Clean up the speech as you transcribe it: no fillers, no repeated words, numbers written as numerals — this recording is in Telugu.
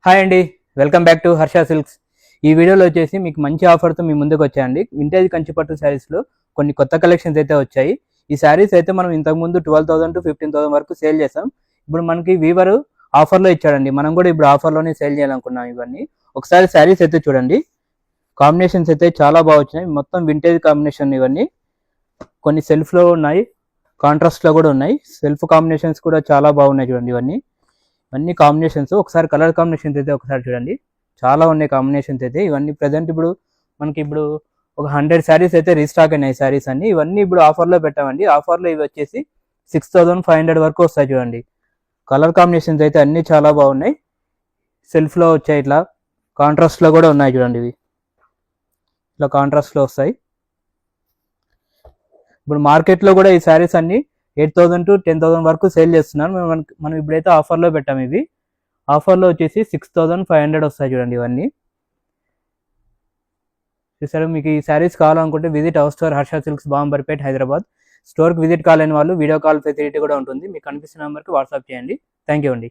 హాయ్ అండి, welcome back to Harsha silks. ఈ వీడియోలో వచ్చేసి మీకు మంచి ఆఫర్తో మీ ముందుకు వచ్చాయండి. వింటేజ్ కంచిపట్టు శారీస్లో కొన్ని కొత్త కలెక్షన్స్ అయితే వచ్చాయి. ఈ శారీస్ అయితే మనం ఇంతకుముందు 12,000 to 15,000 వరకు సేల్ చేసాం. ఇప్పుడు మనకి వీవర్ ఆఫర్లో ఇచ్చాడండి. మనం కూడా ఇప్పుడు ఆఫర్లోనే సేల్ చేయాలనుకున్నాం. ఇవన్నీ ఒకసారి శారీస్ అయితే చూడండి. కాంబినేషన్స్ అయితే చాలా బాగా వచ్చినాయి. మొత్తం వింటేజ్ కాంబినేషన్. ఇవన్నీ కొన్ని సెల్ఫ్లో ఉన్నాయి, కాంట్రాస్ట్లో కూడా ఉన్నాయి. సెల్ఫ్ కాంబినేషన్స్ కూడా చాలా బాగున్నాయి చూడండి. ఇవన్నీ కాంబినేషన్స్. ఒకసారి కలర్ కాంబినేషన్స్ అయితే ఒకసారి చూడండి, చాలా ఉన్నాయి కాంబినేషన్స్ అయితే. ఇవన్నీ ప్రజెంట్ ఇప్పుడు ఒక 100 శారీస్ అయితే రీస్టాక్ అయినాయి. శారీస్ అన్ని ఇవన్నీ ఇప్పుడు ఆఫర్లో పెట్టామండి. ఆఫర్లో ఇవి వచ్చేసి 6,500 వరకు వస్తాయి చూడండి. కలర్ కాంబినేషన్స్ అయితే అన్నీ చాలా బాగున్నాయి. సెల్ఫ్లో వచ్చాయి, ఇట్లా కాంట్రాస్ట్లో కూడా ఉన్నాయి చూడండి. ఇట్లా కాంట్రాస్ట్లో వస్తాయి. ఇప్పుడు మార్కెట్లో కూడా ఈ శారీస్ అన్ని 8,000 to 10,000 వరకు సేల్ చేస్తున్నాను. మనం ఇప్పుడైతే ఆఫర్లో పెట్టాము. ఇవి ఆఫర్లో వచ్చేసి 6,500 వస్తాయి చూడండి. ఇవన్నీ చూసారు. మీకు ఈ శారీస్ కావాలనుకుంటే visit our store Harsha Silks, Bambarpet, Hyderabad. స్టోర్కి విజిట్ కాలేని వాళ్ళు వీడియో కాల్ ఫెసిలిటీ కూడా ఉంటుంది. మీకు కనిపిస్తున్న నెంబర్కి వాట్సాప్ చేయండి. థ్యాంక్ యూ అండి.